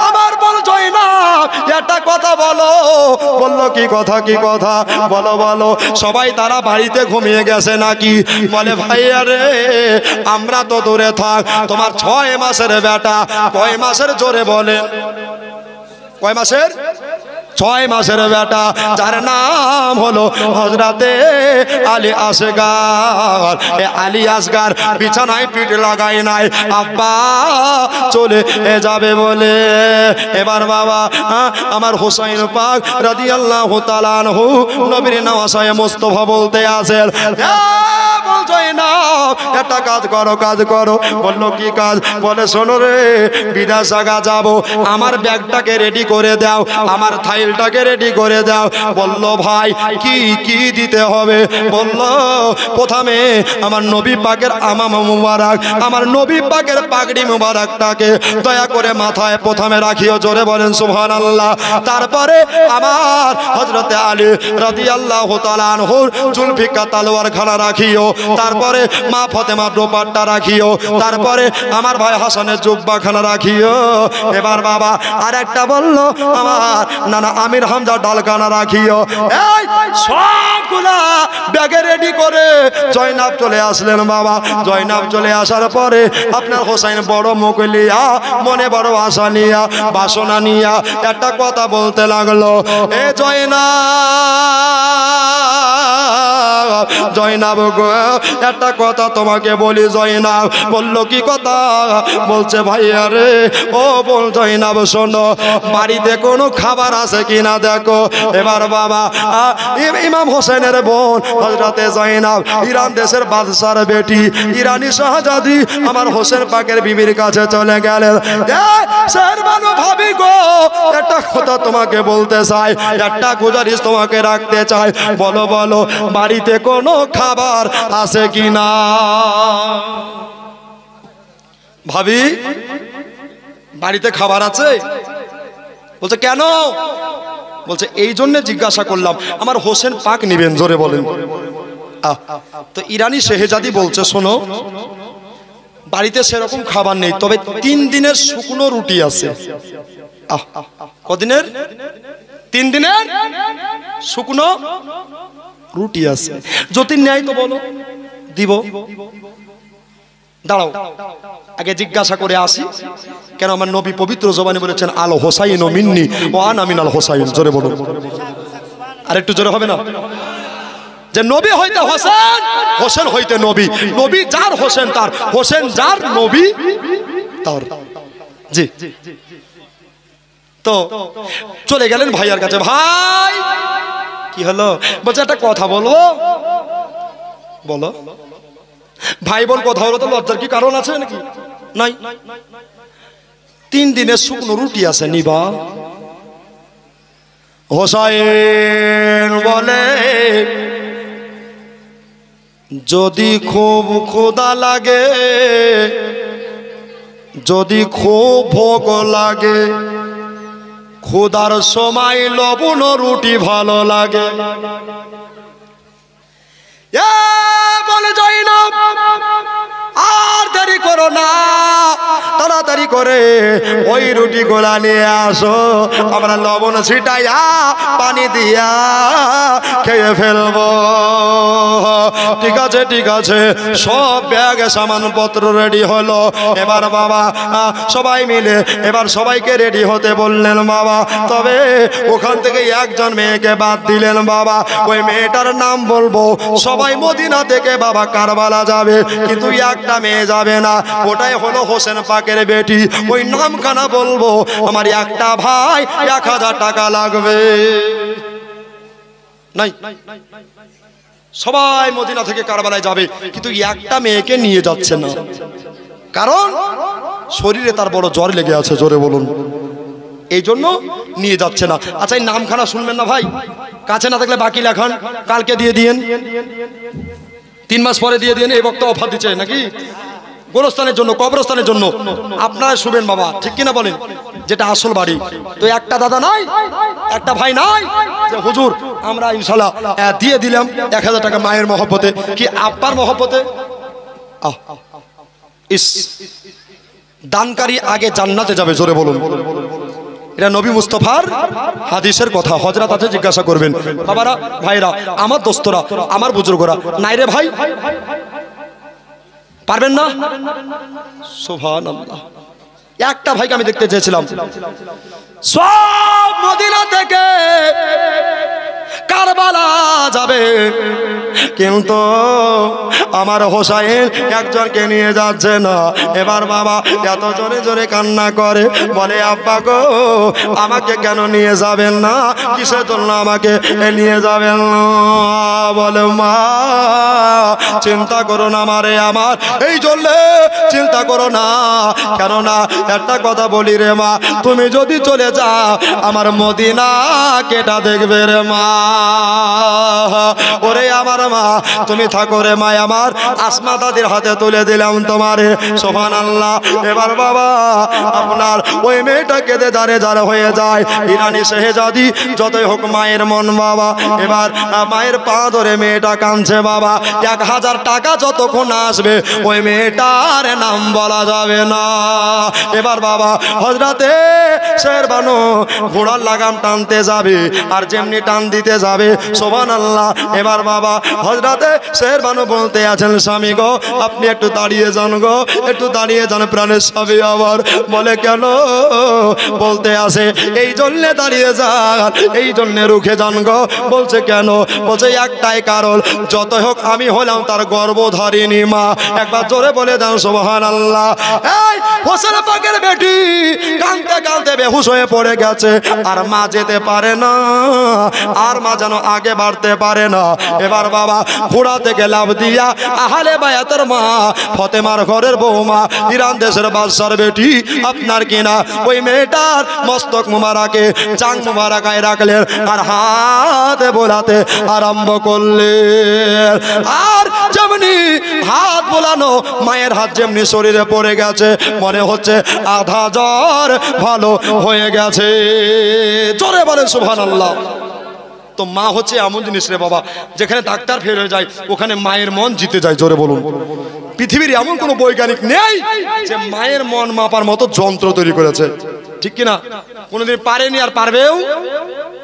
আমার বল জয়নাব একটা কথা বলো। বললো কি কথা কি কথা বলো বলো। সবাই তারা বাড়িতে ঘুমিয়ে গেছে নাকি? বলে ভাইয়া রে আমরা তো দূরে থাক, তোমার 6 মাসের বেটা কয় মাসের জোরে বলে? কয় মাসের? 6 মাসের বেটা, যার নাম হলো হযরতে আলী আসগার। এ আলী আসগার বিছানায় পিঠ লাগাই নাই, আব্বা চলে যাবে বলে। এবার বাবা আমার হোসাইন পাক রাদিয়াল্লাহু তাআলা আনহু নবীর নওয়াসায়ে মুস্তাফা বলতে আছেন, একটা কাজ করো কাজ করো। বললো কি কাজ? বলে শোনো রে বিদেশাগা যাবো, আমার ব্যাগটাকে রেডি করে দাও, আমার থাইলটাকে রেডি করে দাও। বললো ভাই কি কি দিতে হবে? বললো প্রথমে আমার নবী পাকের আমামা মুবারক, আমার নবী পাকের পাগড়ি মুবারকটাকে দয়া করে মাথায় প্রথমে রাখিও, জোরে বলেন সুবহানাল্লাহ। তারপরে আমার হযরতে আলী রাদিয়াল্লাহু তাআলা আনহুর জুলফিকার তলোয়ার খানা রাখিও, তারপরে মা ফাতেমার দোপাট্টা রাখিও, তারপরে আমার ভাই হাসানের জুব্বা খানা রাখিও। এবার বাবা আর একটা বললো আমার নানা আমির হামজা ডালখানা রাখিও। এই সবগুলা ব্যাগে রেডি করে জয়নাব চলে আসলেন বাবা। জয়নাব চলে আসার পরে আপনার হোসাইন বড় মুখ লিয়া, মনে বড় আশা নিয়া, বাসনা নিয়া একটা কথা বলতে লাগলো, এ জয়নাব জয়নাব গো একটা কথা তোমাকে বলি জয়নাব। বললো কি কথা? বলছে ভাইয়া রে ও বল জয়নাব শোনো, বাড়িতে কোনো খাবার আছে কিনা দেখো। এবার বাবা ইমাম হোসেনের বোন হযরতে জয়নাব ইরান দেশের বাদশার বেটি, ইরানি শাহজাদি আমার হোসেন পাকের বিবির কাছে চলে গেলেন। শেরবানু ভাবি গো একটা কথা তোমাকে বলতে চাই, একটা গুজারিশ তোমাকে রাখতে চাই, বলো বলো বাড়িতে কোনো খাবার আছে কিনা? ভাবি বাড়িতে খাবার আছে? বলছে কেন? বলছে এই জন্য জিজ্ঞাসা করলাম, আমার হোসেন পাক নিবেন, জোরে বলেন। তো ইরানি শেহজাদি বলছে শোনো বাড়িতে সেরকম খাবার নেই, তবে 3 দিনের শুকনো রুটি আছে। কদিনের? 3 দিনের শুকনো রুটি আছে, যদি নেয় তো বলো দিব। দাঁড়াও আগে জিজ্ঞাসা করে আসি, কেন আমার নবী পবিত্র জবানে বলেছেন আল হোসাইন মিন্নি ও আনা মিনাল হোসাইন, জোরে বলুন। আর একটু জোরে হবে না? যে নবী হইতে হোসেন, হোসেন হইতে নবী, নবী যার হোসেন তার, হোসেন যার নবী তার। জি তো চলে গেলেন ভাইয়ার কাছে। ভাই কি হলো? বলছে একটা কথা বলবো। বলো। ভাই বোন কথা হলো তো লজ্জার কি কারণ আছে নাকি? নাই। 3 দিনের শুকনো রুটি আছে, নিবা? হোসাইন বলে যদি খুব ক্ষুধা লাগে, যদি খুব ভোগ লাগে, ক্ষুধার সময় লবণ রুটি ভালো লাগে। বলে জয়নাব আর দেরি করো না, তাড়াতাড়ি করে ওই রুটি গোলা নিয়ে আসো, আমরা লবণ ছিটাইয়া পানি দিয়া খেয়ে ফেলবো। ঠিক আছে ঠিক আছে, সব ব্যাগ সামানপত্র রেডি হলো। এবার বাবা সবাই মিলে এবার সবাইকে রেডি হতে বললেন বাবা। তবে ওখান থেকে একজন মেয়েকে বাদ দিলেন বাবা। ওই মেয়েটার নাম বলবো, সবাই মদিনা থেকে বাবা কারবালা যাবে, কিন্তু একটা মেয়ে যাবে না, ওটাই হলো হোসেন পাকের বেটি। ওই নামখানা বলবো, আমার একটা ভাই 1000 টাকা লাগবে। নাই, সবাই মদিনা থেকে কারবালায় যাবে, কিন্তু একটা মেয়েকে নিয়ে যাচ্ছে না, কারণ শরীরে তার বড় জ্বর লেগে আছে, জোরে বলুন, এই জন্য নিয়ে যাচ্ছে না। আচ্ছা এই নামখানা শুনবেন না ভাই? কাছে না থাকলে বাকি লেখান, কালকে দিয়ে দিয়েন, 3 মাস পরে দিয়ে দিয়েন। এই বক্তা অফার দিচ্ছে নাকি গোরস্থানের জন্য, কবরস্থানের জন্য। আপনারা শুবেন বাবা, ঠিক কিনা বলেন? যেটা আসল বাড়ি। তো একটা দাদা নাই, একটা ভাই নাই যে হুজুর আমরা ইনশাআল্লাহ দিয়ে দিলাম 1000 টাকা মায়ের মহব্বতে কি আব্বার মহব্বতে। ইস দানকারী আগে জান্নাতে যাবে, জোরে বলুন। এটা নবী মুস্তাফার হাদিসের কথা, হযরত আছে জিজ্ঞাসা করবেন। বাবারা, ভাইরা, আমার দোস্তরা, আমার বুজুর্গরা, নাই রে ভাই, পারবেন না? সুবহানাল্লাহ। একটা ভাইকে আমি দেখতে চেয়েছিলাম, সব মদিনা থেকে কারবালা যাবে, কিন্তু আমার হোসাইন একজনকে নিয়ে যাচ্ছে না। এবার বাবা এত জোরে জোরে কান্না করে, বলে আব্বা গো, আমাকে কেন নিয়ে যাবেন না? কিসের জন্য আমাকে নিয়ে যাবেন না? বলে মা, চিন্তা করো না মারে আমার, এই জন্য চিন্তা করো না। কেননা একটা কথা বলি রে মা, তুমি যদি চলে যাও আমার মদিনা কেটা দেখবে রে মা। ওরে আমার মা, তুমি থাকো রে মা আমার, আসমা দাদির হাতে তুলে দিলাম তোমারে। সুবহানাল্লাহ। এবার বাবা আপনার ওই মেয়েটা কেঁদে দাঁড়ে দাঁড়ে হয়ে যায়। ইরানি শেহজাদি যতই হোক মায়ের মন বাবা। এবার মায়ের পা ধরে মেয়েটা কাঁদছে বাবা। 1000 টাকা যতক্ষণ আসবে ওই মেয়েটার নাম বলা যাবে না। এবার বাবা হযরতে শেরবানু ঘোড়ার লাগাম টানতে যাবে, আর যেমনি টান দিতে যাবে, সুবহানাল্লাহ। এবার বাবা হযরতে শেরবানু বলতে আছেন, স্বামী গো, আপনি একটু দাঁড়িয়ে যান গো, একটু দাঁড়িয়ে যান প্রাণের স্বামী। আবার বলে কেন? বলতে আসে এই জন্যে দাঁড়িয়ে যান, এই জন্যে রুখে যান গো। বলছে কেন? বলছে একটাই কারণ, যত হোক আমি হলাম তার গর্ভধারিণী মা। একবার জোরে বলে দেন সুবহানাল্লাহ। এই হোসেন পাকের বেটি কাঁদতে কাঁদতে বেহুশ হয়ে পড়ে গেছে, আর মা যেতে পারে না, আর মা যেন আগে বাড়তে পারে না। এবার বাবা ঘোড়া থেকে লাফ দিয়া আহলে বায়াতের মা, ফতেমার ঘরের বৌমা, ইরান দেশের বাদশার বেটি আপনার কিনা ওই মেয়েটার মস্তক মুবারাকে চাং মুবারাকায় রাখলেন, আর হাতে বোলাতে আরম্ভ করলেন। আর যেমনি হাত বোলানো, মায়ের হাত যেমনি শরীরে পড়ে গেছে, মনে হচ্ছে আধা জ্বর ভালো হয়ে গেছে। জোরে বলেন সুবহানাল্লাহ। তো মা হচ্ছে এমন জিনিস রে বাবা, যেখানে ডাক্তার ফেল হয়ে যায় ওখানে মায়ের মন জিতে যায়। জোরে বলুন। পৃথিবীর এমন কোনো বৈজ্ঞানিক নেই যে মায়ের মন মাপার মতো যন্ত্র তৈরি করেছে, ঠিক কিনা? কোনোদিন পারেনি, আর পারবেও।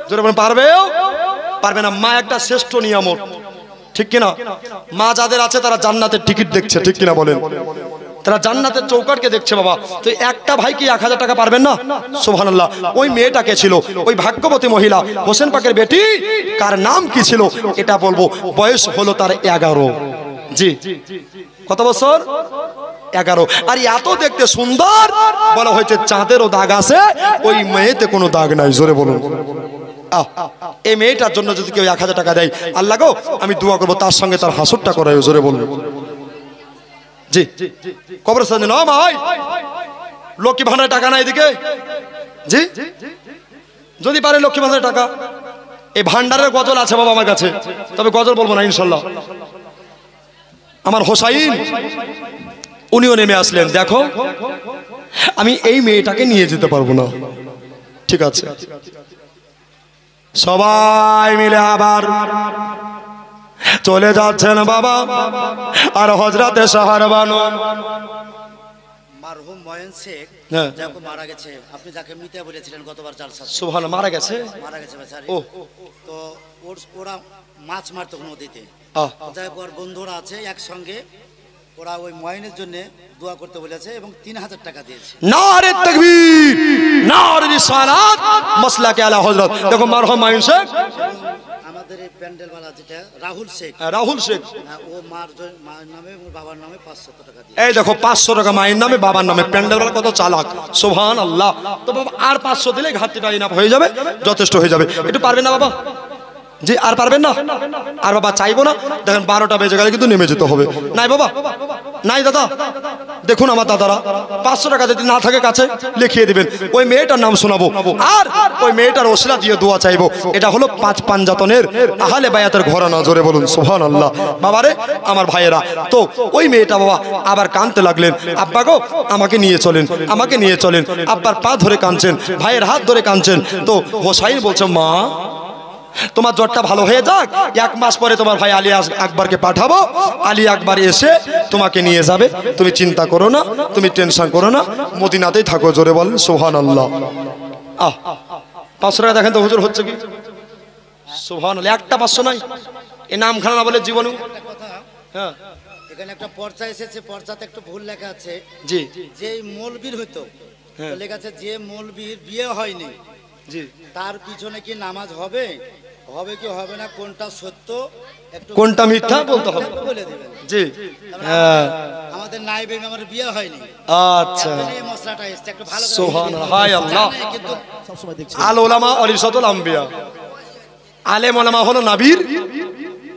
জোরে বলুন, পারবেও পারবে না। মা একটা শ্রেষ্ঠ নিয়ামত, ঠিক কিনা? মা যাদের আছে তারা জান্নাতের টিকিট দেখছে, ঠিক কিনা বলেন? তারা জান্নাতের চৌকাটকে দেখছে বাবা। তো একটা ভাই কি 1000 টাকা পারবেন না? সুবহানাল্লাহ। ওই মেয়েটাকে ছিল, ওই ভাগ্যবতী মহিলা হোসেন পাকের বেটি, কার নাম কি ছিল এটা বলবো। বয়স হলো তার 11। জি, কত বছর? 11। আর এত দেখতে সুন্দর, বলা হয়েছে চাঁদেরও দাগ আছে, ওই মেয়েতে কোনো দাগ নাই। জোরে বলুন। এই মেয়েটার জন্য যদি কেউ 1000 টাকা দেয়, আল্লাহ গো আমি দোয়া করবো তার সঙ্গে তার হাসরটা করাই। জোরে বলুন। জি, কবরস্থানে না ভাই, লক্ষ্মী ভান্ডারের টাকা নাই এদিকে। জি, যদি পারে লক্ষ্মী ভান্ডারের টাকা, এই ভান্ডারের গজল আছে বাবা আমার কাছে, তবে গজল বলবো না ইনশাল্লাহ। আমার হোসাইন উনিও নেমে আসলেন। দেখো আমি এই মেয়েটাকে নিয়ে যেতে পারবো না, ঠিক আছে? সবাই মিলে আবার চলে যাচ্ছেন বাবা। আর হযরতে শাহরবানু মারহুম ময়ন শেখ যাকে মারা গেছে, আপনি যাকে মিতে বলেছিলেন গতবার জালসা, সুবহানাল্লাহ, মারা গেছে বেচারি। তো ওরা মাছ মারতো নদীতে, যাই ওর বন্ধুরা আছে একসঙ্গে, ওরা ওই ময়নের জন্য দোয়া করতে বলেছে এবং 3000 টাকা দিয়েছে। নারে তাকবীর, নারে রিসালাত, মাসলাকে আলা হযরত। দেখো মারহুম ময়ন শেখ, আমাদের এই প্যান্ডেলওয়ালা যেটা রাহুল শেখ, রাহুল শেখ, ও মার নামে বাবার নামে 500 টাকা দিয়ে। এই দেখো 500 টাকা মায়ের নামে বাবার নামে। প্যান্ডেলওয়ালা কত চালাক, সুবহানাল্লাহ। তো বাবা আর 500 দিলে ঘাটতিটা ইনাফ হয়ে যাবে, যথেষ্ট হয়ে যাবে। একটু পারবেন না বাবা? জি, আর পারবেন না? আর বাবা চাইবো না, দেখেন 12টা বেজে গেলে কিন্তু নেমে যেতে হবে। নাই বাবা, নাই দাদা, দেখুন আমার দাদারা 500 টাকা যদি না থাকে কাছে লিখিয়ে দিবেন, ওই মেয়েটার নাম শোনাবো, আর ওই মেয়েটার ওসিলা দিয়ে দোয়া চাইবো। এটা হলো 5 পাঞ্জাতনের আহলে বায়াতের ঘরানা। জোরে বলুন সুবহানাল্লাহ। বাবারে আমার ভাইয়েরা, তো ওই মেয়েটা বাবা আবার কাঁদতে লাগলেন, আব্বা গো আমাকে নিয়ে চলেন, আমাকে নিয়ে চলেন। আব্বার পা ধরে কাঁদছেন, ভাইয়ের হাত ধরে কাঁদছেন। তো হোসাইন বলছে, মা তোমার জ্বরটা ভালো হয়ে যাক, 1 মাস পরে তোমার ভাই আলী আকবরকে পাঠাবো, আলী আকবর এসে তোমাকে নিয়ে যাবে, তুমি চিন্তা করো না, তুমি টেনশন করো না, মদিনাতেই থাকো। জোরে বলেন সুবহানাল্লাহ। 500 টাকা দেখেন তো হুজুর হচ্ছে কি? সুবহানাল্লাহ। একটা 500 নাই, এ নামখানা না বলে জীবনে। একটা কথা, হ্যাঁ এখানে একটা পর্চা এসেছে, পর্চাতে একটু ভুল লেখা আছে। জি যে মৌলবীর হইতো, হ্যাঁ। লেখা আছে যে মৌলবীর বিয়ে হয়নি জি, তার পিছনে কি নামাজ হবে, হবে কি হবে না, কোনটা সত্য একটু কোনটা মিথ্যা বলতে হবে। বলে দেবেন। জি তারপরে হ্যাঁ আমাদের নাইবে আমার বিয়ে হয়নি, আচ্ছা তার জন্য এই মশলাটা এসছে, একটু ভালো করে সুবহানাল্লাহ। হায় আল্লাহ। জানে, কিন্তু আল ওলামা ওয়ারিসাতুল আম্বিয়া, আলেম ওলামা হলো নবীর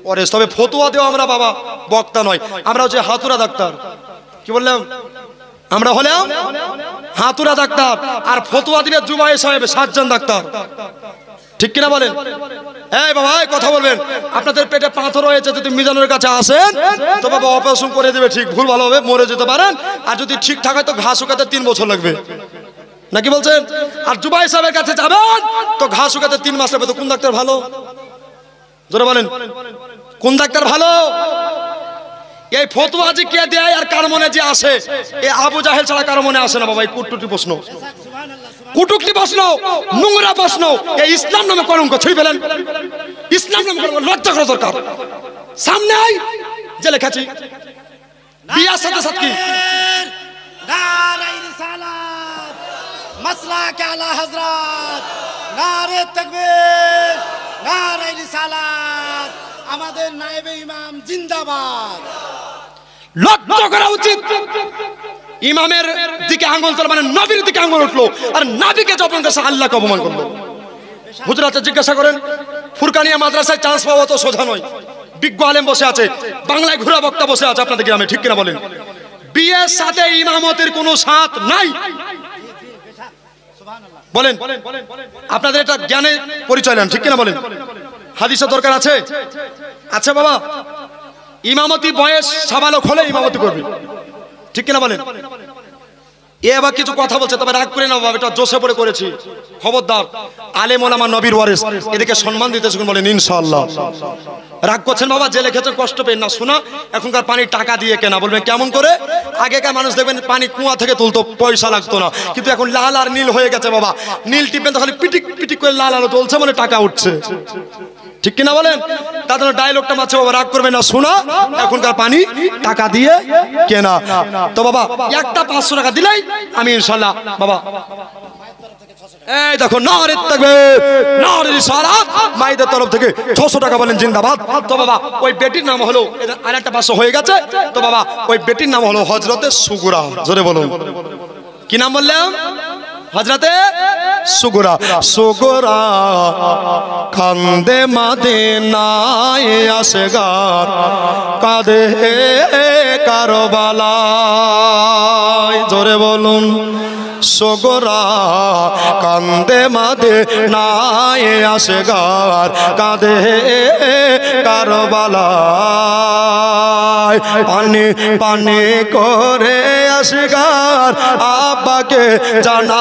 ওয়ারিস। তবে ফতোয়া দেওয়া আমরা বাবা বক্তা নয়, আমরা হচ্ছে হাতুরা ডাক্তার। কি বললাম? আমরা হলাম হাতুরা ডাক্তার, আর ফতোয়া দিবে জুবাই সাহেব সাজ্জান ডাক্তার। ঠিক কিনা বলেন? এই বাবা এই কথা বলবেন, আপনাদের পেটে পাথর হয়েছে, যদি মিজানের কাছে আসেন তো বাবা অপারেশন করে দেবে, ঠিক ভুল ভালো হবে, মরে যেতে পারেন। আর যদি ঠিকঠাক হয় তো ঘাস শুকাতে 3 বছর লাগবে, নাকি বলছেন? আর জুবাই সাহেবের কাছে যাবেন তো ঘাস শুকাতে 3 মাস লাগবে। তো কোন ডাক্তার ভালো? জোরে বলেন, কোন ডাক্তার ভালো? এই ফতোয়া যে কে দেয় আর কার মনে যে আসে, এই আবু জাহেল ছাড়া কার মনে আসে না বাবা। এই কুটুটি প্রশ্ন, কুটুকটি প্রশ্ন, নোংরা প্রশ্ন। এই ইসলাম নামে কলঙ্ক ছুঁই ফেলেন, ইসলাম নামে কলঙ্ক, লজ্জা করা দরকার। সামনে আই যে লেখাছি বিয়ার সাথে সাথে কি নারে রিসালাত, মাসলাক আলা হযরত, নারে তাকবীর, নারে রিসালাত, আমাদের নায়েবে ইমাম জিন্দাবাদ। লজ্জা করা উচিত। ইমামের দিকে আঙ্গুল তোলা মানে নবীর দিকে আঙ্গুল উঠলো, আর নবীকে যখন কাছে আল্লাহকে অপমান করলো। হুজুরাতে জিজ্ঞাসা করেন, ফুরকানিয়া মাদ্রাসায় চান্স পাওয়া তো সোজা নয়। বিজ্ঞ আলেম বসে আছে, বাংলায় ঘোরা বক্তা বসে আছে আপনাদের গ্রামে, ঠিক কিনা বলেন? বিয়ের সাথে ইমামতের কোনো সাথ নাই বলেন। আপনাদের এটা জ্ঞানে পরিচয় নেন, ঠিক কিনা বলেন? হাদিসের দরকার আছে? আচ্ছা বাবা, ইমামতি বয়স সাবালক হলে ইমামতি করবে, ঠিক কিনা বলেন? এ আবার কিছু কথা বলছে, তবে রাগ করে না বাবা, এটা জোশে পড়ে করেছি, খবরদার। আলেম ওলামা নবীর ওয়ারিস, এদিকে সম্মান দিতে শিখুন, বলেন ইনশাআল্লাহ। রাগ করছেন বাবা, যে লিখেছেন কষ্ট পেন না। শোনা, এখনকার পানি টাকা দিয়ে কেনা, বলবেন কেমন করে? আগেকার মানুষ দেখবেন পানি কুয়া থেকে তুলতো, পয়সা লাগতো না, কিন্তু এখন লাল আর নীল হয়ে গেছে বাবা। নীল টিপেন তো খালি পিটিক পিটিক করে লাল আলো জ্বলছে, মানে টাকা উঠছে, ঠিক কিনা বলেন? তার জন্য ডায়লগটা মারছে বাবা, রাগ করবে না। শোনা, এখনকার পানি টাকা দিয়ে কেনা। তো বাবা একটা 500 টাকা দিলেই আমি ইনশাআল্লাহ বাবা, এই দেখো নারে তাকবীর, নারে রিসালাত, মাইদের তরফ থেকে 600 টাকা বলেন জিন্দাবাদ। তো বাবা ওই বেটির নাম হলো, আরেকটা 500 হয়ে গেছে। তো বাবা ওই বেটির নাম হলো হযরতে সুগরা। জোরে বলুন, কি নাম বললাম? হযরতে সুগরা। সুগরা কান্দে মদিনায় আসগার, কাঁদে কারবালায়। জোরে বলুন, সুগরা কান্দে মদিনায় আসগার, কাঁদে কারবালায়। পানি পানি করে আসগার আব্বাকে জানায়,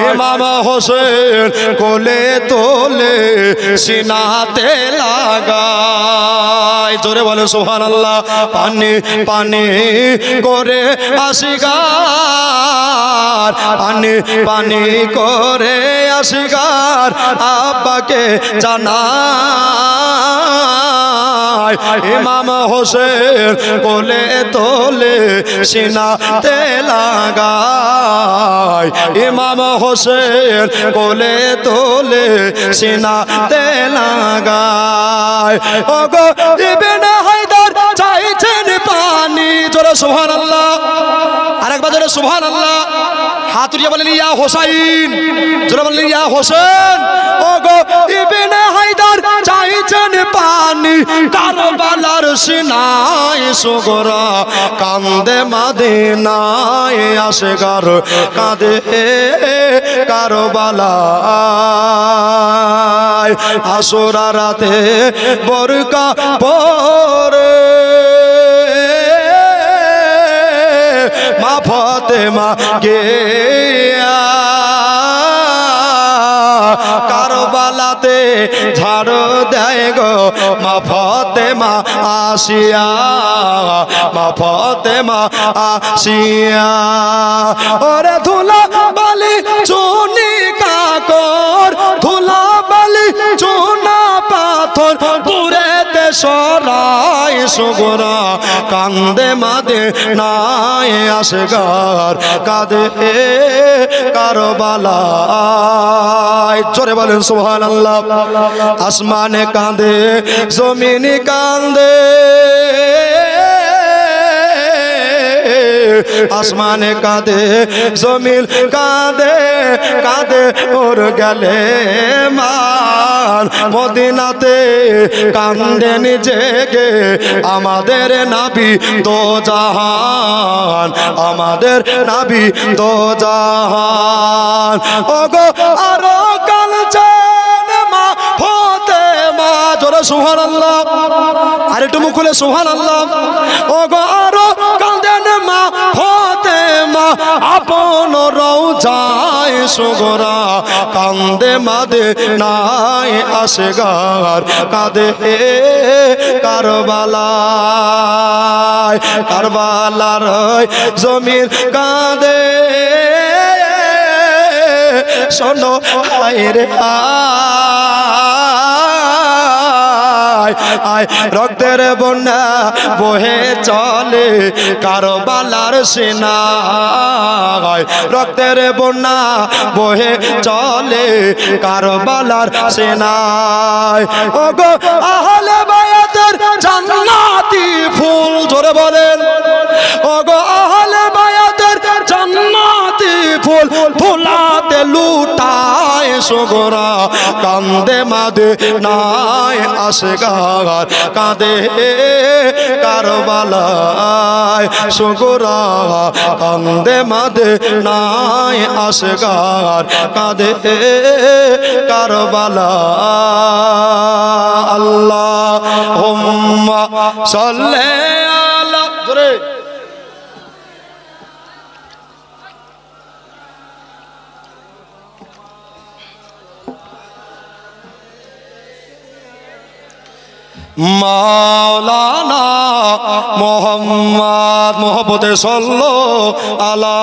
ইমাম হোসেন কোলে তোলে সিনাতে লাগায়। জোরে বলে সুবহানাল্লাহ। পানি পানি করে আসগার, পানি পানি করে আসগার আব্বাকে জানায়, ইমাম হোসেন কোলে তোলে সিনাতে লাগায়, ইমাম হোসেন কোলে তোলে সিনাতে লাগায়। ওগো ইবনে হায়দার চাইছেন পানি। জোরে সুবহানাল্লাহ, আরেকবার জোরে সুবহানাল্লাহ। হাত উঠিয়ে বলেন ইয়া হোসাইন, জোরে বলেন ইয়া হোসেন। ওগো ইবনে হায়দার চাইছেন পানি, কারবালার সিনায় সুগরা কান্দে মদিনায় আসগার, কাঁদে কারবালায়। আসরা রাতে বোরকা পরে মা ফাতেমা গে কারবালাতে ঝাড়ু দেয় গো মা ফাতেমা আসিয়া, মা ফাতেমা আসিয়া। ওরে ধুলা বালি চুনি কাকর, ধুলা বালি চুনা পাথর দূরেতে সরাই সুগরা কান্দে মাদে নাই আসগার, কাঁদে কারবালায়। জোরে বলেন সুবহানাল্লাহ। আসমানে কাঁদে জমিনে কান্দে, আসমানে কাঁদে জমিন কাঁদে, কাঁদে ওর গেলে মান মদিনাতে কান্দে নিজেকে আমাদের নবী দো জাহান, আমাদের নবী দো জাহান। ওগো আরো কালচেন মা ফাতেমা, জোরে সুবহানাল্লাহ। আর একটু মুখ খুলে সুবহানাল্লাহ। ওগো আরো কাঁদেন মা ফাতেমা আপন রওজায় সুগরা কান্দে মাদে নাই আসগার, কাঁদে কারবালায়, কারবালার জমির কাঁদে। শোনো হায় রে আয়, রক্তের বন্যা বহে চলে কারবালার সেনায়, রক্তের বন্যা বহে চলে কারবালার সেনায়। ওগো আহলে বায়াতের জান্নাতি ফুল, জোরে বলেন। ওগো আহলে বায়াতের জান্নাতি ফুল ফুলাতে লুটায় সুগরা কান্দে মাদে নাই আসগার, কাঁদে কারবালায় সুগরা কান্দে মাদে নাই আসগার, কাঁদে কারবালায়। আল্লাহুম্মা সাল্লি আলা, জোরে মাওলানা মোহাম্মদ মোহাম্মদে সাল্লাল্লাহু আলা।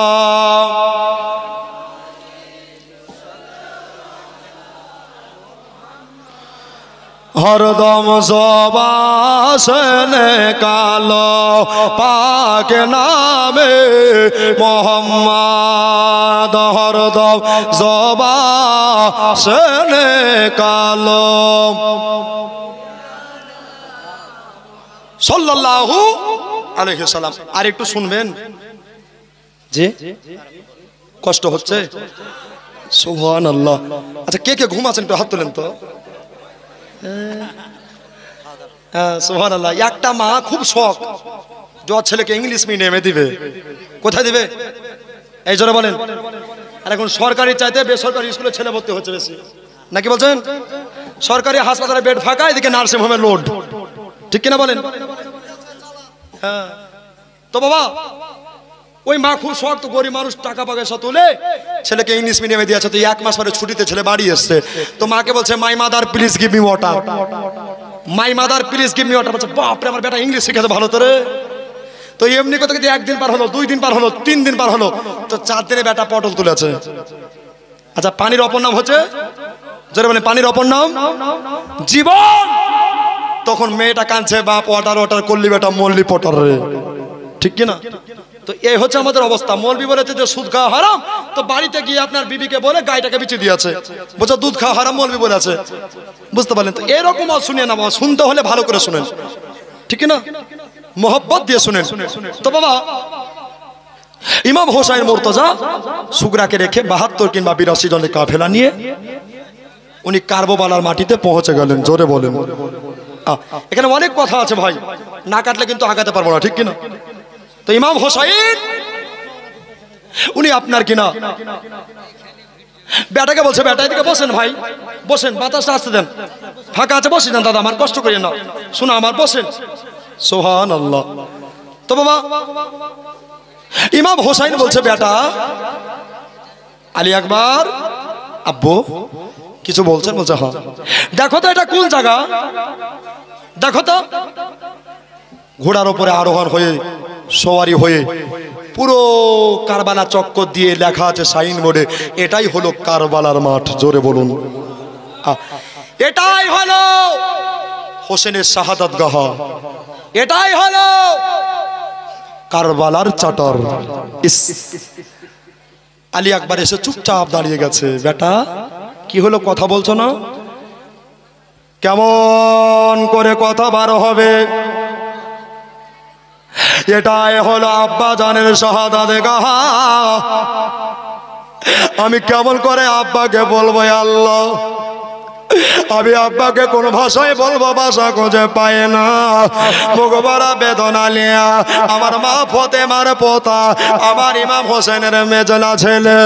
हरदम ज़बान से निकालो पाक नामे मोहम्मद, हरदम ज़बान से निकालो सल्लल्लाहु अलैहि वसल्लम। আর একটু শুনবেন জি, কষ্ট হচ্ছে? সুবহানাল্লাহ। আচ্ছা কে কে ঘুমাচ্ছেন একটু হাত তোলেন তো। সুবহানাল্লাহ। একটা মা খুব শখ যার ছেলেকে ইংলিশ মিডিয়ামে দিবে। কোথায় দিবে? এই জোরে বলেন। আর এখন সরকারি চাইতে বেসরকারি স্কুলে ছেলে ভর্তি হচ্ছে বেশি, নাকি বলছেন? সরকারি হাসপাতালে বেড ফাঁকা, এদিকে নার্সিং হোমে লোড, ঠিক কিনা বলেন? হ্যাঁ। তো বাবা ওই মা খুব শখ, তো গরিব মানুষ টাকা পয়সা তুলে ছেলেকে ইংলিশ মিডিয়ামে দিয়েছে। তো 1 মাস পরে ছুটিতে ছেলে বাড়ি এসছে, তো মাকে বলছে my mother please give me water, my mother please give me water. বলছে বাপরে আমার বেটা ইংলিশ শিখেছে ভালো তো রে। তো এমনি কথা কিন্তু 1 দিন পার হলো, 2 দিন পার হলো, 3 দিন পার হলো, তো 4 দিনে বেটা পটল তুলেছে। আচ্ছা পানির অপর নাম হচ্ছে, জোরে বলেন, পানির অপর নাম জীবন। তখন মেয়েটা কাঁদছে, বাপ ওয়াটার ওয়াটার করলি বেটা মল্লি পটার রে, ঠিক কিনা? তো এই হচ্ছে আমাদের অবস্থা। মৌলবি বলেছে যে সুদ খাওয়া হারাম, তো বাড়িতে গিয়ে আপনার বিবিকে বলে গাইটাকে বিচে দিয়েছে, বলছে দুধ খাওয়া হারাম, মৌলবি বলেছে। বুঝতে পারলেন? তো এরকম শুনিয়ে না বাবা, শুনতে হলে ভালো করে শুনেন, ঠিক না? মোহব্বত দিয়ে শুনেন। তো বাবা ইমাম হোসাইন মুর্তজা সুগরাকে রেখে 72 কিংবা 82 জনের কাফেলা নিয়ে উনি কারবালার মাটিতে পৌঁছে গেলেন। জোরে বলেন। এখানে অনেক কথা আছে ভাই, না কাটলে কিন্তু আগাতে পারবো না, ঠিক কিনা? তো ইমাম হোসাইন উনি আপনার কিনা বেটাকে বলছে, বেটা এদিকে বসেন ভাই, বসেন, বাতাসটা আসতে দেন, ফাঁকা আছে বসে যান দাদা, আমার কষ্ট করি না, শোনা আমার, বসেন। সুবহানাল্লাহ। তো বাবা ইমাম হোসাইন বলছে, বেটা আলী আকবর আব্বু কিছু বলছেন? বলছে হ্যাঁ। দেখো তো এটা কোন জায়গা, দেখো তো। ঘোড়ার উপরে আরোহণ হয়ে, সওয়ারি হয়ে, পুরো কারবালা চক্কর দিয়ে লেখা আছে সাইন বোর্ডে, এটাই হলো কারবালার মাঠ। জোরে বলুন, এটাই হলো হোসেনের শাহাদাত গাহ, এটাই হলো কারবালার চাটর। আলী আকবর এসে চুপচাপ দাঁড়িয়ে গেছে। বেটা কি হলো, কথা বলছো না? কেমন করে কথা বার হবে? এটাই হলো আব্বা জানের শাহাদাত গাহ। আমি কেমন করে আব্বাকে বলবো আল্লাহ? আমি আব্বাকে কোন ভাষায় বলবো, ভাষা খুঁজে পাই না। মুখভরা বেদনা নিয়া আমার মা ফতেমার পোতা, আমার ইমাম হোসেনের মেজলা ছেলে,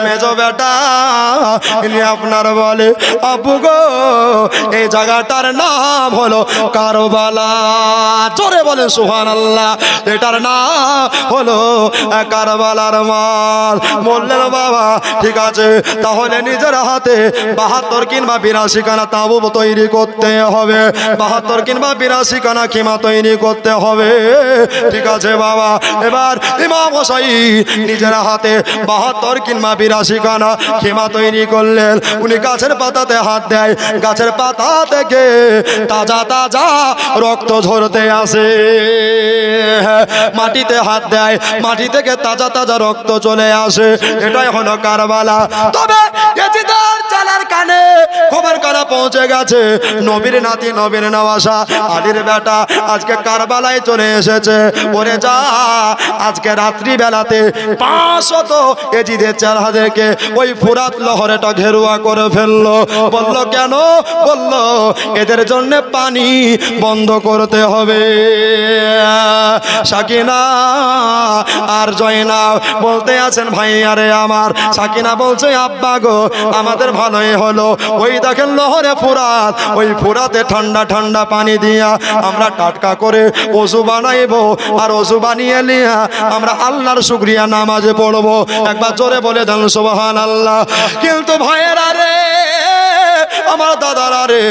মেজ বেটা ইনি আপনার বলে, আব্বু গো এই জায়গাটার নাম হলো কারবালা। জোরে বলে সুবহানাল্লাহ। এটার নাম হলো কারবালার মাল। বললেন বাবা ঠিক আছে, তাহলে নিজের হাতে 72 কিংবা 82 খানা তাঁবু তৈরি করতে হবে, 72 কিংবা 82 খানা খিমা তৈরি করতে হবে। ঠিক আছে বাবা। এবার ইমাম হোসাইন নিজের হাতে 72 কিংবা 82 খানা খিমা তৈরি করলেন। উনি গাছের পাতাতে হাত দেয়, গাছের পাতা থেকে তাজা তাজা রক্ত ঝরতে আসে। মাটিতে হাত দেয়, মাটি থেকে তাজা তাজা রক্ত চলে আসে। এটাই হলো কারবালা। তবে ইয়াজিদের চালার কানে খবর কানা পৌঁছে গেছে, নবীর নাতি, নবীর নওয়াসা, আলীর বেটা আজকে কারবালায় চলে এসেছে। ওরে যা, আজকে রাত্রি বেলাতে 500 ইয়াজিদের চেহারাকে ওই ফুরাত লহরেটা ঘেরুয়া করে ফেললো। বলল কেন? বলল এদের জন্য পানি বন্ধ করতে হবে। সাকিনা আর জয়নাব বলতে আছেন ভাই আরে আমার। সাকিনা বলছে আব্বা গো আমাদের ভালোই হলো, ওই দেখেন লহরে ফুরাত, ওই ফুরাতে ঠান্ডা ঠান্ডা পানি দিয়া আমরা টাটকা করে ওযু বানাইবো, আর ওযু বানিয়ে নিয়ে আমরা আল্লাহর শুকরিয়া নামাজে পড়বো। একবার জোরে বলে দেন সুবহানাল্লাহ। কিন্তু ভাইয়েরা রে, আমার দাদারা রে,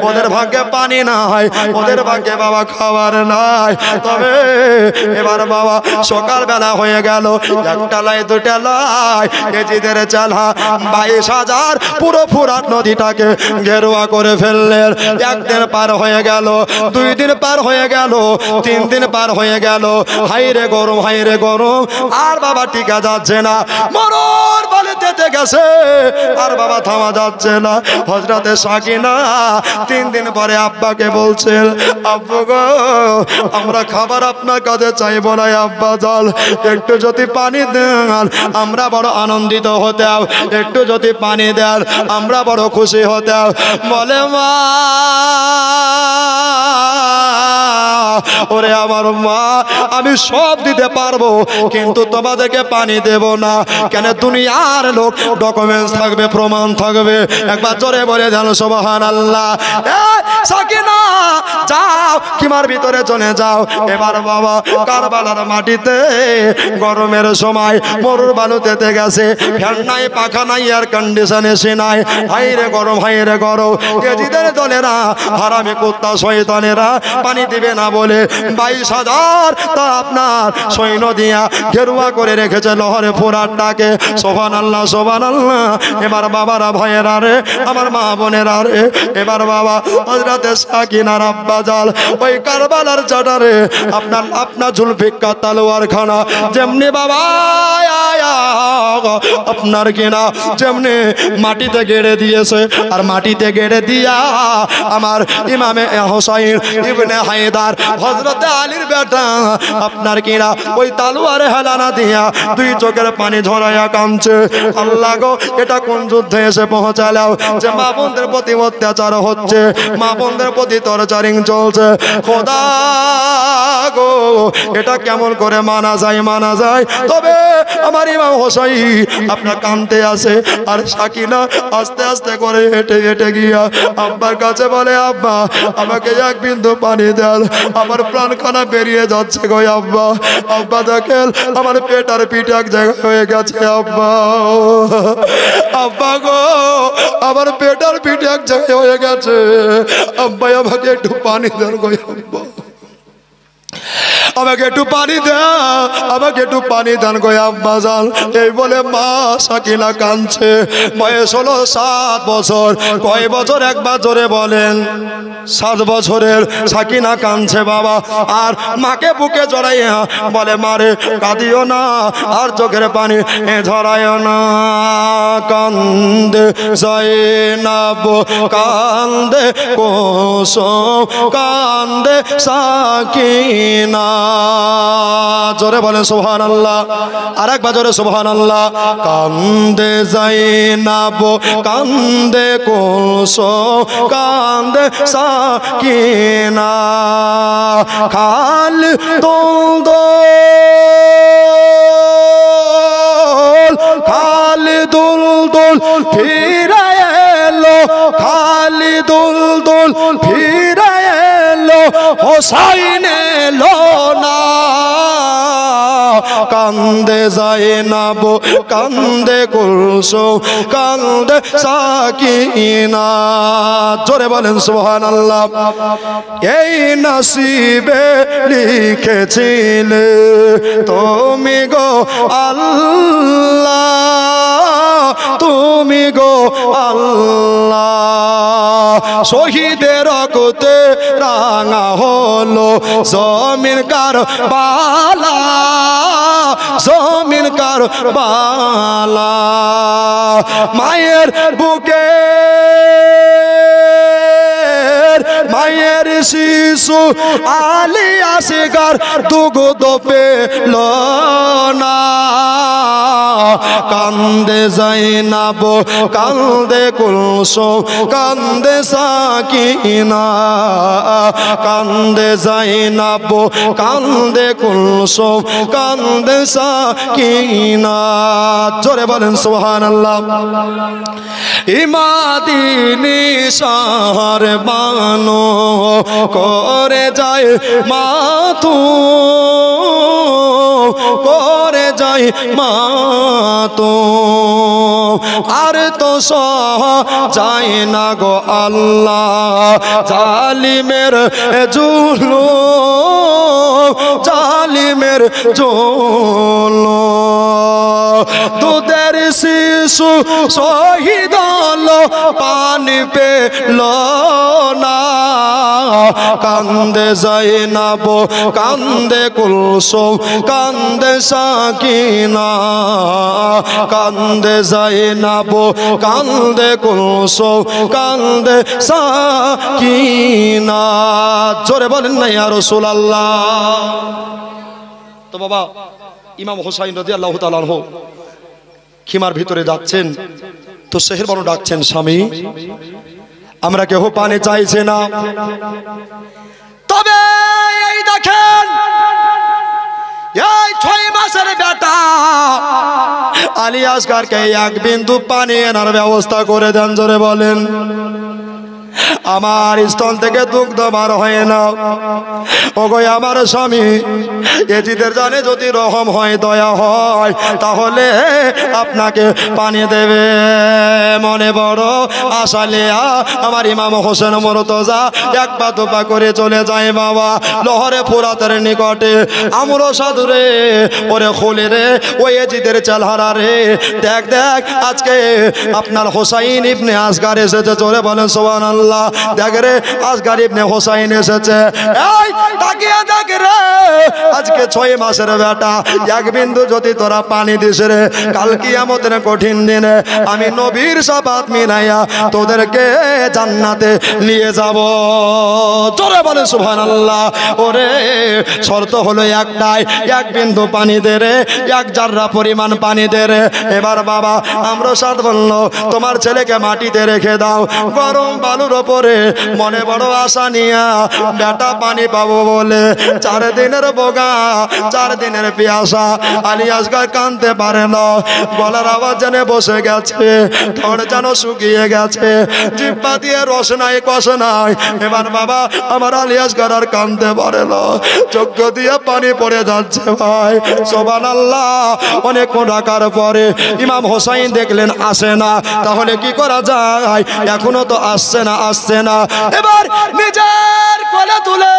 ওদের ভাগ্যে পানি নাই, ওদের ভাগ্যে বাবা খাবার নাই। তবে এবার বাবা সকাল বেলা হয়ে গেল, একটা লাই দুটা লাই ইয়াজিদের চালা 22,000 পুরো ফুরাত নদীটাকে ঘেরুয়া করে ফেললেন। একদিন পার হয়ে গেল, 2 দিন পার হয়ে গেল, 3 দিন পার হয়ে গেল। হাইরে গরম, হাইরে গরম, আর বাবা টিকা যাচ্ছে না, মরর বলে যেতে গেছে, আর বাবা থামা যাচ্ছে না। হযরতে সাকিনা 3 দিন পরে আব্বাকে বলছেন, আব্বু গো আমরা খাবার আপনার কাছে চাইবো না আব্বা জান, একটু যদি পানি দেন আমরা বড় আনন্দিত হতাম, একটু যদি পানি দেন আমরা বড় খুশি হতাম। বলে মা, ওরে আমার মা, আমি সব দিতে পারবো কিন্তু তোমাদেরকে পানি দেব না। কেন? দুনিয়ার লোক ডকুমেন্টস থাকবে, প্রমাণ থাকবে। একবার জোরে বলে দেন সুবহানাল্লাহ। সাকিনা যাও, কিমার ভিতরে চলে যাও। এবার বাবা কারবালার মাটিতে গরমের সময় মরুর বালুতে গেছে, ফ্যান নাই, পাখা নাই, এয়ার কন্ডিশন এসি নাই। হাইরে গরম, হাইরে গরম। ইয়াজিদের দলেরা, হারামি কুত্তা শয়তানেরা পানি দিবে না বলে 22,000 তা আপনার সৈন্য দিয়া ঘেরুয়া করে রেখেছে লহরে ফুরাতটাকে। সুবহানাল্লাহ, সুবহানাল্লাহ। এবার বাবারা, ভাইয়েরা রে, আমার মা বোনেরা রে, এবার বাবা হযরতে সাকিনার আব্বা জাল ওই কারবালার চাটারে আপনার জুলফিকার তালোয়ার খানা যেমনি বাবা আপনার কিনা যেমনি মাটিতে গেড়ে দিয়েছে, আর মাটিতে গেড়ে দিয়া আমার ইমামে হোসাইন ইবনে হায়দার হযরতে আলীর বেটা আপনার কিনা ওই তালোয়ারে হেলানা দিয়া 2 চোখের পানি ঝরাইয়া কাঁদছে। আল্লাহ গো, এটা কোন যুদ্ধে এসে পৌঁছালাও যে মা বোনদের প্রতি অত্যাচার হচ্ছে, মা বোনদের প্রতি টর্চারিং চলছে। খোদা গো, এটা কেমন করে মানা যায়, মানা যায়? তবে আমার ইমাম হোসাইন আপনার কাঁদতে আসে, আর সাকিনা আস্তে আস্তে করে হেঁটে হেঁটে গিয়া আব্বার কাছে বলে, আব্বা আমাকে 1 বিন্দু পানি দেন, আমার প্রাণখানা বেরিয়ে যাচ্ছে গো আব্বা। আব্বা দেখেন আমার পেট আর পিঠ এক জায়গায় হয়ে গেছে আব্বা। আব্বা গো, আমার পেটার পিঠে এক জায়গায় হয়ে গেছে, আব্বা আমাকে একটু পানি দেন গো আব্বা, আমাকে একটু পানি দেন, আমাকে একটু পানি দেন গো আব্বা জান। এই বলে মা সাকিনা কাঁদছে। বয়স হলো 7 বছর। কয় বছর একবার জোরে বলেন? 7 বছরের সাকিনা কাঁদছে বাবা। আর মাকে বুকে জড়াইয়া বলে মারে কাঁদিও না, আর চোখের পানি ঝরাইও না। কান্দে জয়নাব, কান্দে কুসুম, কান্দে সাকিনা। জোরে বলেন সুবহানাল্লাহ, আর একবার জোরে সুবহানাল্লাহ। কান্দে জয়নাব, কান্দে কুসুম, কান্দে সাকিনা। খাল তুল খালি দুল দুল ফিরে এলো, খালি দুল দুল ফিরে এলো, হোসাইন এলো না। কান্দে জয়নাব, কান্দে কুলসুম, কান্দে সাকিনা। জোরে বলেন সুবহানাল্লাহ। এই নসিবে লিখেছিলে তুমি গো আল্লাহ, তুমি গো আল্লাহ। শহীদের রক্তে রাঙা হলো জমিন কারবালা, জমিন কারবালা। মায়ের বুকে মায়ের শিশু আলী আসগার দুগ্ধ পেল না। কান্দে জয়নাব, কান্দে কুলসুম, কান্দে সাকিনা। কান্দে জয়নাব, কান্দে কুলসুম, কান্দে সাকিনা। জোরে বলেন সুবহানাল্লাহ। ইমাদিনী শহর বানো করে যায় মাতু, করে যায় মাতু। আর তো সহ যায় না গো আল্লাহ জালিমের জুলুম, জালিমের জুলুম। দুধের শিশু শহীদ হলো, পানি পেল না। কান্দে জয়নাব, কান্দে কুলসুম, কান্দে সাকিনা। কান্দে জয়নাব, কান্দে কুলসুম, কান্দে সাকিনা। জোরে বলেন না ইয়া রাসূলুল্লাহ। তো বাবা ইমাম হোসাইন রাদিয়াল্লাহু তাআলা আনহু খিমার ভিতরে যাচ্ছেন, তো শেহের বড় ডাকছেন, স্বামী আমরা কেহ পানি চাইছে না, তবে এই দেখেন এই 6 মাসের বেটা আলী আসগারকে 1 বিন্দু পানি এনার ব্যবস্থা করে দেন। জোরে বলেন। আমার স্তন থেকে দুগ্ধ বার হয় না। ওগো আমার স্বামী, এজিদের জানে যদি রহম হয়, দয়া হয়, তাহলে আপনাকে পানি দেবে। মনে বড় আশা লিয়া আমার ইমাম হোসেন মুর্তজা এক পা দুপা করে চলে যায় বাবা লহরে ফুরাতের নিকটে। আমরো সাধুরে, ওরে খুলে রে, ওই এজিদের চেহারা রে, দেখ দেখ আজকে আপনার হোসাইন ইবনে আসগার এসেছে। জোরে বলেন সুবহানাল্লাহ। দেখ রে আসগার ইবনে হোসাইন এসেছে। এই তাকিয়ে দেখ রে, আজকে 6 মাসের বেটা 1 বিন্দু যদি তোরা পানি দিস রে, কাল কিয়ামতের কঠিন দিনে আমি নবীর শপথ মিলাইয়া তোদেরকে জান্নাতে নিয়ে যাব। জোরে বলে সুবহানাল্লাহ। ওরে শর্ত হলো একটাই, 1 বিন্দু পানি দে রে, 1 জাররা পরিমাণ পানি দে রে। এবার বাবা আমরা সাথ বলল তোমার ছেলেকে মাটিতে রেখে দাও, গরম বালুর ওপর পরে মনে বড় আশা নিয়া বেটা পানি পাবো বলে 4 দিনের বোগা 4 দিনের পিয়াসা আলী আসগর কানতে পারে না, গলার আওয়াজ জেনে বসে গেছে, ঠোঁট যেন শুকিয়ে গেছে, জিহ্বা দিয়ে রস নাই কষ নাই। এবার বাবা আমার আলী আসগর আর কানতে পারে না, চোখ দিয়ে পানি পড়ে যাচ্ছে ভাই। সুবহানাল্লাহ। অনেকক্ষণ রাখার পরে ইমাম হোসাইন দেখলেন আসে না, তাহলে কি করা যায়? এখনো তো আসছে না। এবার নিজের কোলে তুলে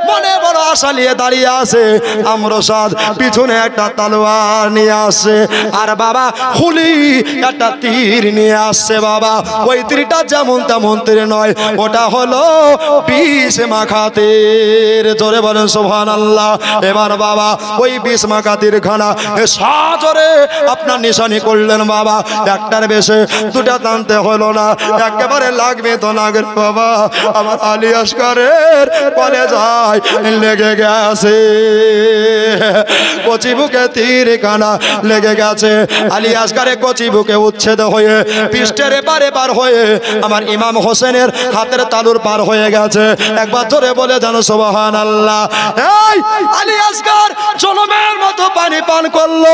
মনে বড় আশা নিয়ে দাঁড়িয়ে আছে আমরসাদ, পিছনে একটা তলোয়ার নিয়ে আসে, আর বাবা খুলি একটা তীর নিয়ে আসছে। বাবা ওই তীরটা যেমন তেমন তীর নয়, ওটা হলো বিষ মাখা তীর। জোরে বলেন সুবহানাল্লাহ। এবার বাবা ওই বিষ মাখা তীর খানা সাজরে আপনার নিশানি করলেন বাবা। একটার বেশে দুটা টানতে হলো না, একেবারে লাগবে তো লাগবে বাবা। আমার আলী আসগরের কলে যায় লেগে গেছে, কচি বুকে তীর কানা লেগে গেছে। আলী আসগরের কচি বুকে উচ্ছেদ হয়ে পৃষ্ঠের এপারে পার হয়ে আমার ইমাম হোসেনের হাতের তালুর পার হয়ে গেছে। একবার জোরে বলে জানো সুবহানাল্লাহ। এই আলী আসগর জনমের মতো পানি পান করলো,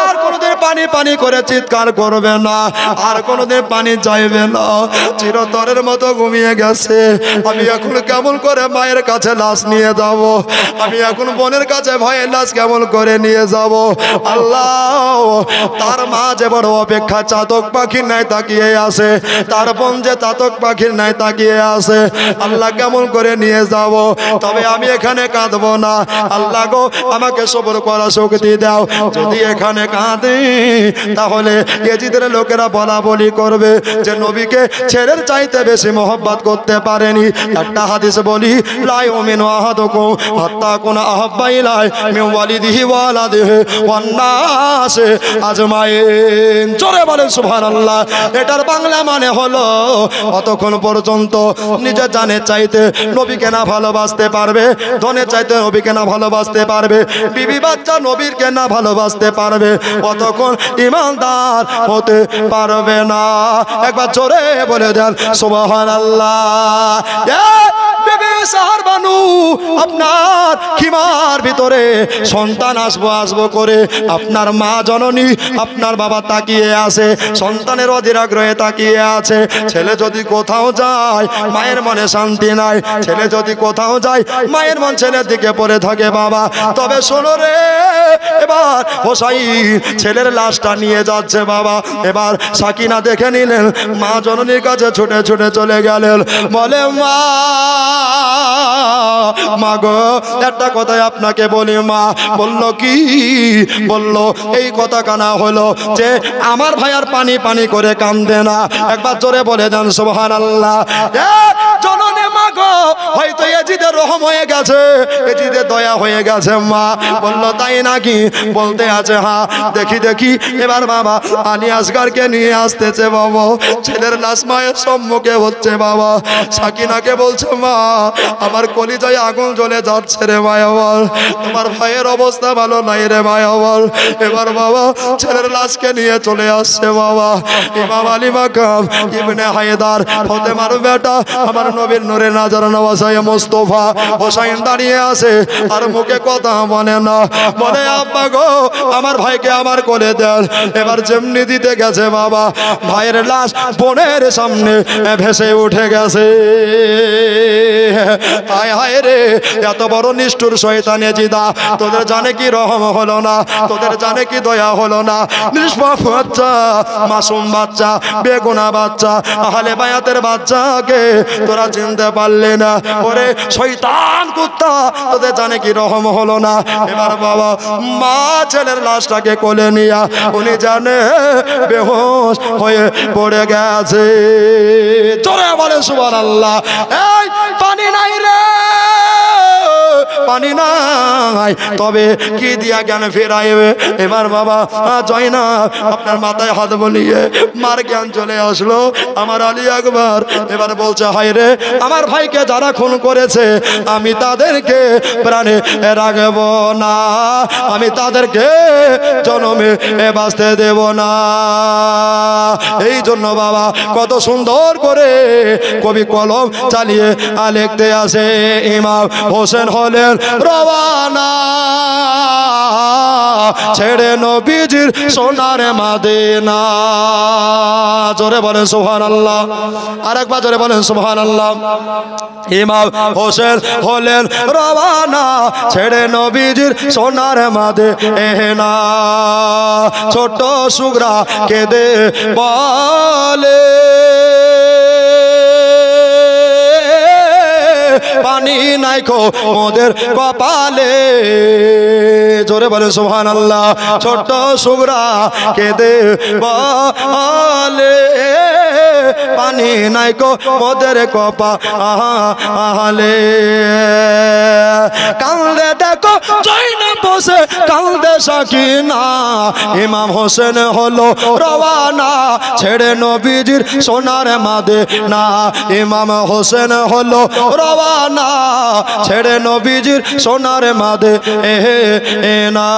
আর কোনোদিন পানি করে চিৎকার করবে না, আর কোনোদিন পানি চাইবে না, চিরতরের মতো ঘুমিয়ে গেছে। আমি এখন কেমন করে মায়ের কাছে লাশ নিয়ে যাব? আমি এখন বোনের কাছে ভয়ের লাশ কেমন করে নিয়ে যাব? আল্লাহ, তার মা যে বড় অপেক্ষা চাতক পাখির নাই তাকিয়ে আসে, তার বোন যে চাতক পাখির নাই তাকিয়ে আসে। আল্লাহ কেমন করে নিয়ে যাব? তবে আমি এখানে কাঁদবো না। আল্লাহ গো, আমাকে সবর করা শক্তি দাও। যদি এখানে কাঁদে তাহলে ইয়াজিদের লোকেরা বলা বলি করবে যে নবীকে ছেলের চাইতে বেশি মোহব্বত করতে পারেনি। একটা হাদিস বলি, লা ইউমিনু আহাদুকুম হাত্তা কুনা আহাব্বা ইলাইহি মিন ওয়ালিদিহি ওয়া ওয়ালাদিহি ওয়ান নাস আজমাইন। জোরে বলেন সুবহানাল্লাহ। এটার বাংলা মানে হলো অতক্ষণ পর্যন্ত নিজের জানের চাইতে নবীকে না ভালোবাসতে পারবে, ধনের চাইতে নবীকে না ভালোবাসতে পারবে, বিবি বাচ্চা নবীরকে না ভালোবাসতে পারবে, অতক্ষণ ইমানদার হতে পারবে না। একবার জোরে বলে দেন সুবহানাল্লাহ। বেবি সাহার বানু, আপনার খিমার ভিতরে সন্তান আসবো করে আপনার মা জননী আপনার বাবা তাকিয়ে আছে, সন্তানের অধীর আগ্রহে তাকিয়ে আছে। ছেলে যদি কোথাও যায় মায়ের মনে শান্তি নাই, ছেলে যদি কোথাও যায় মায়ের মন ছেলের দিকে পড়ে থাকে বাবা। তবে শোনো রে, এবার হোসাইন ছেলের লাশটা নিয়ে যাচ্ছে বাবা। এবার সাকিনা দেখে নিলেন, মা জননীর কাছে ছুটে ছুটে চলে গেলেন, বলে মা গো, একটা কথাই আপনাকে বলি মা। বললো কি? বললো এই কথা কানা হলো যে আমার ভাই আর পানি করে কান্দে না। একবার জোরে বলে দেন সুবহানাল্লাহ। জননী মা গো, হয়তো ইয়াজিদের রহম হয়ে গেছে, ইয়াজিদের দয়া হয়ে গেছে মা। বললো তাই নাকি? বলতে আছে হ্যাঁ। দেখি এবার বাবা আলী আসগরকে নিয়ে আসতেছে বাবা, ছেলের লাশ মায়ের সম্মুখে হচ্ছে বাবা। সাকিনাকে বলছে মা, আমার কলিজায় আগুন জ্বলে যাচ্ছে রে মায়া বল, তোমার ভাইয়ের অবস্থা ভালো নাই রে মায়া বল। এবার বাবা ছেলের লাশকে নিয়ে চলে আসছে বাবা ইমাম আলী মাকাম ইবনে হায়দার ফাতেমার বেটা আমার নবীর নূরে নাজার নওয়াজ মুস্তাফা হোসাইন দাঁড়িয়ে আছে, আর মুখে কথা বলে না। বলে আব্বা গো, আমার ভাইকে আমার কোলে দেন। এবার যেমনি দিতে গেছে বাবা, ভাইয়ের লাশ বোনের সামনে ভেসে উঠে গেছে। হায় হায় রে, এত বড় নিষ্ঠুর শয়তান এজিদা, তোদের জানে কি রহম হলো না? তোদের জানে কি দয়া হলো না? নিষ্পাপ বাচ্চা, মাসুম বাচ্চা, বেগুনা বাচ্চা, আহলে বায়াতের বাচ্চাকে তোরা চিনতে পারলে না। ওরে শয়তান কুত্তা, তোদের জানে কি রহম হলো না? এবার বাবা মা ছেলের লাশটাকে কোলে নিয়া উনি জানে বেহুশ হয়ে পড়ে গেছে। জোরে বলে সুবহানাল্লাহ। এই পানি নাই রে, পানি নাই, তবে কি দিয়া জ্ঞান ফেরাইবে? এবার বাবা জয়নাব আপনার মাথায় হাত বলিয়ে মার জ্ঞান চলে আসলো। আমার আলী আকবর এবার বলছে, হায় রে, আমার ভাইকে যারা খুন করেছে আমি তাদেরকে প্রাণে রাখব না, আমি তাদেরকে জনমে বাঁচতে দেব না। এই জন্য বাবা কত সুন্দর করে কবি কলম চালিয়ে লিখতে আসে, ইমাম হোসেন হলেন রওয়ানা ছেড়ে নবীজির সোনার মদিনা। জোরে বলেন সুবহানাল্লাহ, আরেকবার জোরে বলেন সুবহানাল্লাহ। ইমাম হোসেন হলেন রওয়ানা ছেড়ে নবীজির সোনার মদিনা। ছোট সুগরা কেঁদে বলে, পানি নাই কো মোদের কপালে। জোরে বলে সুবহানাল্লাহ। ছোট্ট সুগরা কেঁদে বলে, পানি নাই কো মোদের কপালে। কান্দে দেখো জয়নাব বসে, কান্দে সাকিনা। ইমাম হোসেন হলো রওয়ানা ছেড়ে নবীজির সোনার মদিনা। ইমাম হোসেন হলো রওয়ানা ছেড়ে নবীজির সোনার মদিনা।